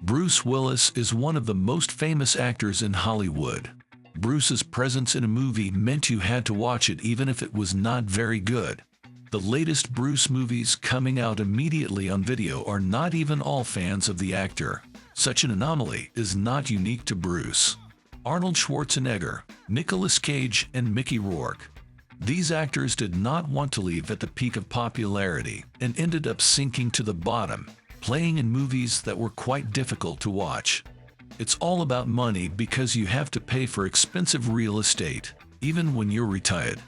Bruce Willis is one of the most famous actors in Hollywood. Bruce's presence in a movie meant you had to watch it even if it was not very good. The latest Bruce movies coming out immediately on video are not even all fans of the actor. Such an anomaly is not unique to Bruce. Arnold Schwarzenegger, Nicolas Cage, and Mickey Rourke. These actors did not want to leave at the peak of popularity and ended up sinking to the bottom, playing in movies that were quite difficult to watch. It's all about money because you have to pay for expensive real estate, even when you're retired.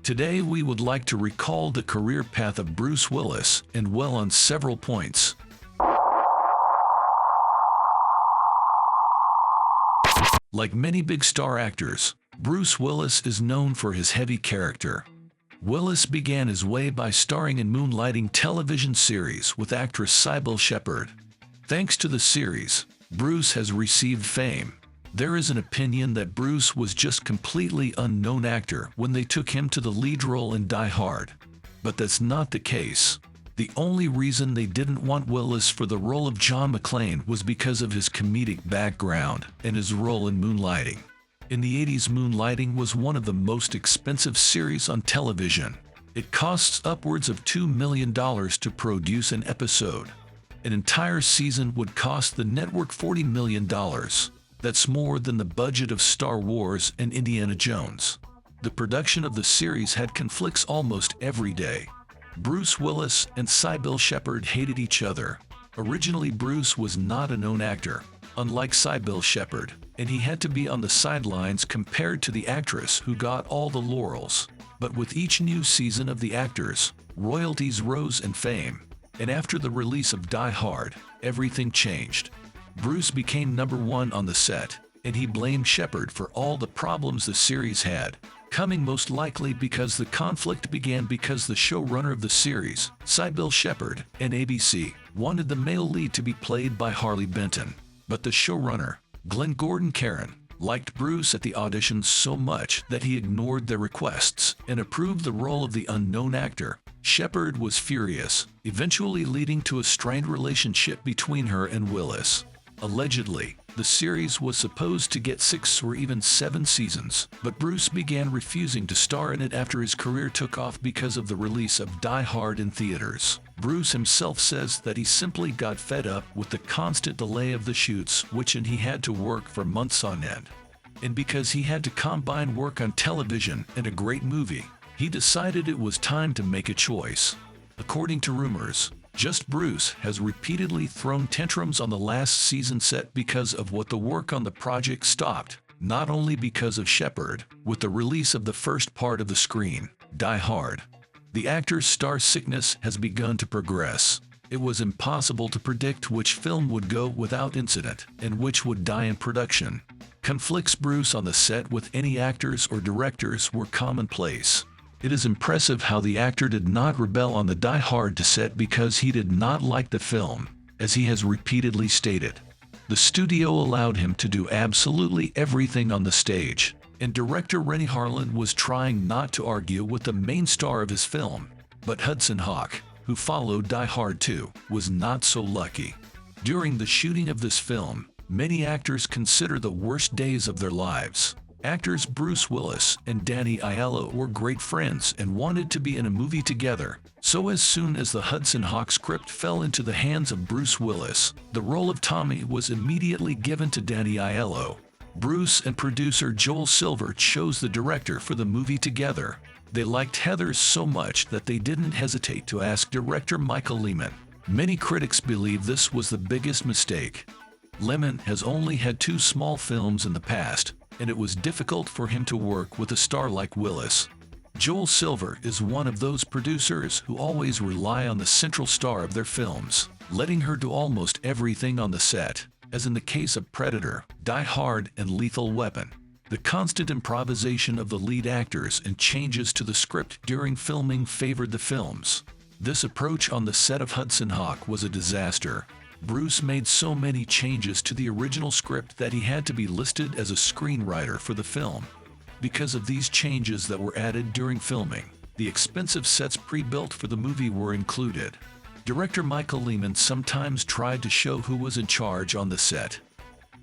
Today we would like to recall the career path of Bruce Willis and dwell on several points. Like many big star actors, Bruce Willis is known for his heavy character. Willis began his way by starring in Moonlighting television series with actress Cybill Shepherd. Thanks to the series, Bruce has received fame. There is an opinion that Bruce was just completely unknown actor when they took him to the lead role in Die Hard. But that's not the case. The only reason they didn't want Willis for the role of John McClane was because of his comedic background and his role in Moonlighting. In the 80s, Moonlighting was one of the most expensive series on television. It costs upwards of $2 million to produce an episode. An entire season would cost the network $40 million. That's more than the budget of Star Wars and Indiana Jones. The production of the series had conflicts almost every day. Bruce Willis and Cybill Shepherd hated each other. Originally, Bruce was not a known actor, unlike Cybill Shepherd, and he had to be on the sidelines compared to the actress who got all the laurels. But with each new season of The Actors, royalties rose in fame, and after the release of Die Hard, everything changed. Bruce became #1 on the set, and he blamed Shepherd for all the problems the series had, coming most likely because the conflict began because the showrunner of the series, Cybill Shepherd, and ABC, wanted the male lead to be played by Harley Benton. But the showrunner, Glenn Gordon Caron, liked Bruce at the auditions so much that he ignored their requests and approved the role of the unknown actor. Shepherd was furious, eventually leading to a strained relationship between her and Willis. Allegedly, the series was supposed to get 6 or even 7 seasons, but Bruce began refusing to star in it after his career took off because of the release of Die Hard in theaters. Bruce himself says that he simply got fed up with the constant delay of the shoots, and he had to work for months on end. And because he had to combine work on television and a great movie, he decided it was time to make a choice. According to rumors, just Bruce has repeatedly thrown tantrums on the last season set because of what the work on the project stopped, not only because of Shepherd. With the release of the first part of the screen, Die Hard, the actor's star sickness has begun to progress. It was impossible to predict which film would go without incident and which would die in production. Conflicts Bruce on the set with any actors or directors were commonplace. It is impressive how the actor did not rebel on the Die Hard set because he did not like the film, as he has repeatedly stated. The studio allowed him to do absolutely everything on the stage, and director Renny Harlin was trying not to argue with the main star of his film. But Hudson Hawk, who followed Die Hard 2, was not so lucky. During the shooting of this film, many actors consider the worst days of their lives. Actors Bruce Willis and Danny Aiello were great friends and wanted to be in a movie together. So as soon as the Hudson Hawk script fell into the hands of Bruce Willis, the role of Tommy was immediately given to Danny Aiello. Bruce and producer Joel Silver chose the director for the movie together. They liked Heather so much that they didn't hesitate to ask director Michael Lehman. Many critics believe this was the biggest mistake. Lehman has only had 2 small films in the past, and it was difficult for him to work with a star like Willis. Joel Silver is one of those producers who always rely on the central star of their films, letting her do almost everything on the set, as in the case of Predator, Die Hard, and Lethal Weapon. The constant improvisation of the lead actors and changes to the script during filming favored the films. This approach on the set of Hudson Hawk was a disaster. Bruce made so many changes to the original script that he had to be listed as a screenwriter for the film. Because of these changes that were added during filming, the expensive sets pre-built for the movie were included. Director Michael Lehman sometimes tried to show who was in charge on the set,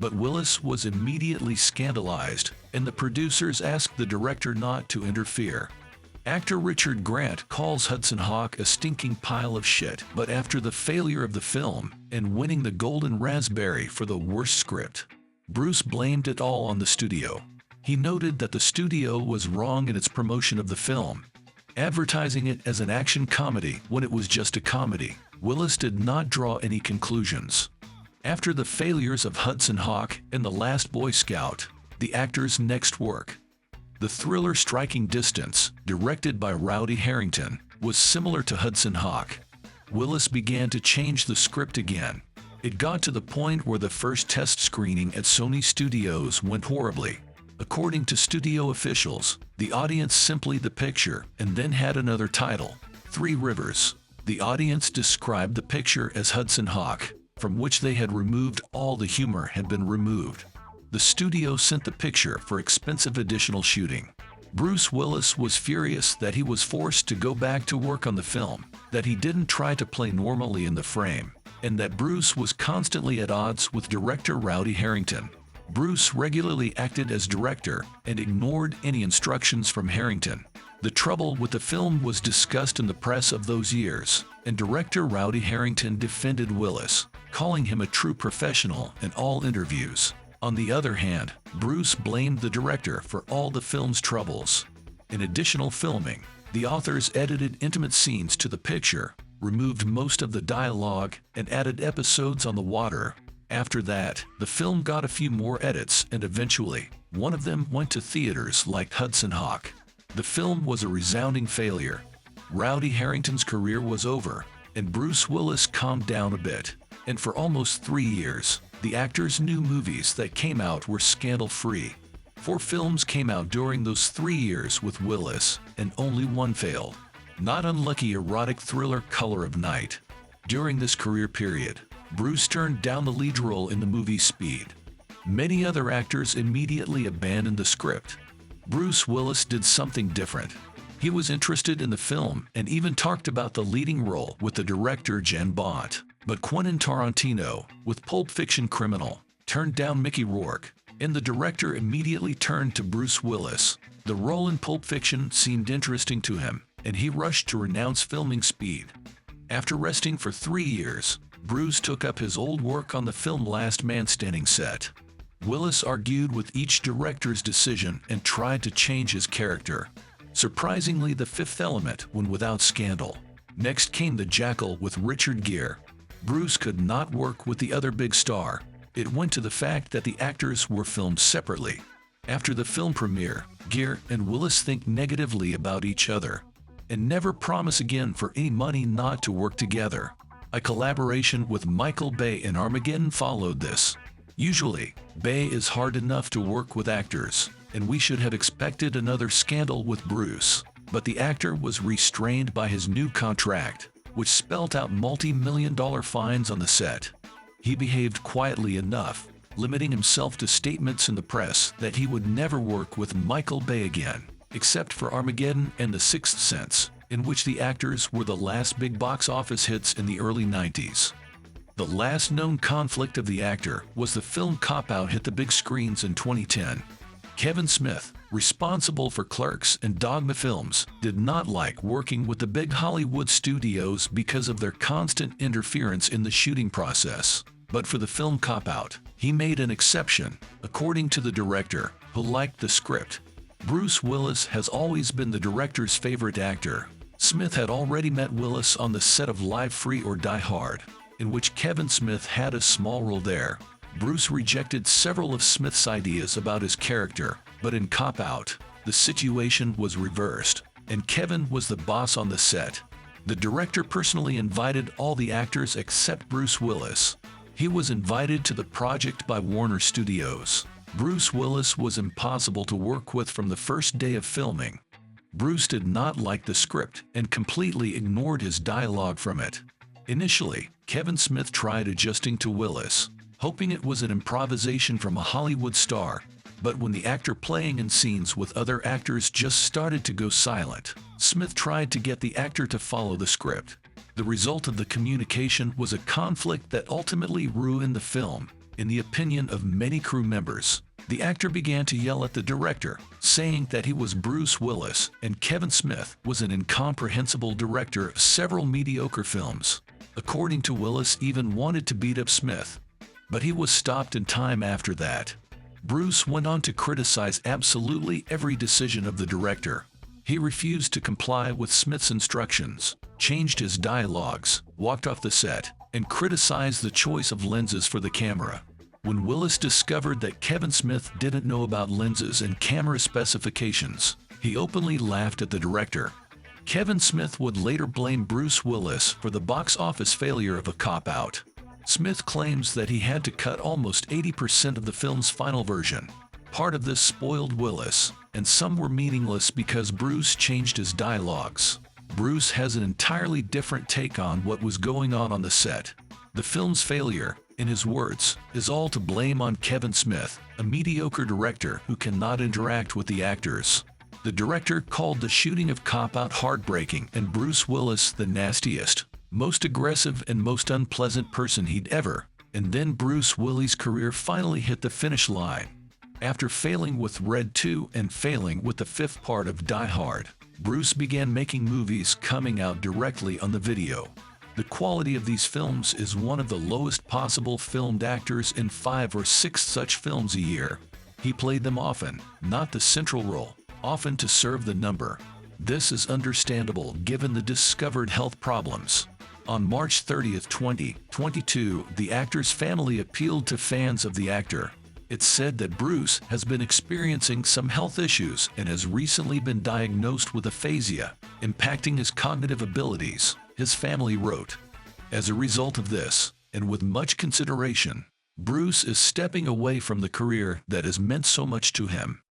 but Willis was immediately scandalized, and the producers asked the director not to interfere. Actor Richard Grant calls Hudson Hawk a stinking pile of shit, but after the failure of the film and winning the Golden Raspberry for the worst script, Bruce blamed it all on the studio. He noted that the studio was wrong in its promotion of the film, advertising it as an action comedy when it was just a comedy. Willis did not draw any conclusions. After the failures of Hudson Hawk and The Last Boy Scout, the actor's next work, the thriller Striking Distance, directed by Rowdy Herrington, was similar to Hudson Hawk. Willis began to change the script again. It got to the point where the first test screening at Sony Studios went horribly. According to studio officials, the audience simply the picture and then had another title, Three Rivers. The audience described the picture as Hudson Hawk, from which they had removed all the humor had been removed. The studio sent the picture for expensive additional shooting. Bruce Willis was furious that he was forced to go back to work on the film, that he didn't try to play normally in the frame, and that Bruce was constantly at odds with director Rowdy Herrington. Bruce regularly acted as director and ignored any instructions from Herrington. The trouble with the film was discussed in the press of those years, and director Rowdy Herrington defended Willis, calling him a true professional in all interviews. On the other hand, Bruce blamed the director for all the film's troubles. In additional filming, the authors edited intimate scenes to the picture, removed most of the dialogue, and added episodes on the water. After that, the film got a few more edits, and eventually, one of them went to theaters like Hudson Hawk. The film was a resounding failure. Rowdy Herrington's career was over, and Bruce Willis calmed down a bit. And for almost 3 years, the actor's new movies that came out were scandal-free. 4 films came out during those 3 years with Willis, and only one failed. Not unlucky erotic thriller Color of Night. During this career period, Bruce turned down the lead role in the movie Speed. Many other actors immediately abandoned the script. Bruce Willis did something different. He was interested in the film and even talked about the leading role with the director But. But Quentin Tarantino, with Pulp Fiction Criminal, turned down Mickey Rourke, and the director immediately turned to Bruce Willis. The role in Pulp Fiction seemed interesting to him, and he rushed to renounce filming Speed. After resting for 3 years, Bruce took up his old work on the film Last Man Standing set. Willis argued with each director's decision and tried to change his character. Surprisingly, The Fifth Element went without scandal. Next came The Jackal with Richard Gere. Bruce could not work with the other big star. It went to the fact that the actors were filmed separately. After the film premiere, Gere and Willis think negatively about each other and never promise again for any money not to work together. A collaboration with Michael Bay in Armageddon followed this. Usually, Bay is hard enough to work with actors, and we should have expected another scandal with Bruce. But the actor was restrained by his new contract, which spelled out multi-million-dollar fines on the set. He behaved quietly enough, limiting himself to statements in the press that he would never work with Michael Bay again, except for Armageddon and The Sixth Sense, in which the actors were the last big box office hits in the early 90s. The last known conflict of the actor was the film Cop Out hit the big screens in 2010. Kevin Smith, responsible for Clerks and Dogma films, did not like working with the big Hollywood studios because of their constant interference in the shooting process. But for the film Cop Out, he made an exception, according to the director, who liked the script. Bruce Willis has always been the director's favorite actor. Smith had already met Willis on the set of Live Free or Die Hard, in which Kevin Smith had a small role there. Bruce rejected several of Smith's ideas about his character, but in Cop Out, the situation was reversed, and Kevin was the boss on the set. The director personally invited all the actors except Bruce Willis. He was invited to the project by Warner Studios. Bruce Willis was impossible to work with from the first day of filming. Bruce did not like the script and completely ignored his dialogue from it. Initially, Kevin Smith tried adjusting to Willis, hoping it was an improvisation from a Hollywood star, but when the actor playing in scenes with other actors just started to go silent, Smith tried to get the actor to follow the script. The result of the communication was a conflict that ultimately ruined the film. In the opinion of many crew members, the actor began to yell at the director, saying that he was Bruce Willis and Kevin Smith was an incomprehensible director of several mediocre films. According to Willis, even wanted to beat up Smith, but he was stopped in time after that. Bruce went on to criticize absolutely every decision of the director. He refused to comply with Smith's instructions, changed his dialogues, walked off the set, and criticized the choice of lenses for the camera. When Willis discovered that Kevin Smith didn't know about lenses and camera specifications, he openly laughed at the director. Kevin Smith would later blame Bruce Willis for the box office failure of A Cop Out. Smith claims that he had to cut almost 80% of the film's final version. Part of this spoiled Willis, and some were meaningless because Bruce changed his dialogues. Bruce has an entirely different take on what was going on the set. The film's failure, in his words, is all to blame on Kevin Smith, a mediocre director who cannot interact with the actors. The director called the shooting of Cop Out heartbreaking and Bruce Willis the nastiest, most aggressive and most unpleasant person he'd ever. And then Bruce Willis' career finally hit the finish line. After failing with Red 2 and failing with the fifth part of Die Hard, Bruce began making movies coming out directly on the video. The quality of these films is one of the lowest possible. Filmed actors in 5 or 6 such films a year. He played them often, not the central role, often to serve the number. This is understandable given the discovered health problems. On March 30, 2022, the actor's family appealed to fans of the actor. It's said that Bruce has been experiencing some health issues and has recently been diagnosed with aphasia, impacting his cognitive abilities, his family wrote. As a result of this, and with much consideration, Bruce is stepping away from the career that has meant so much to him.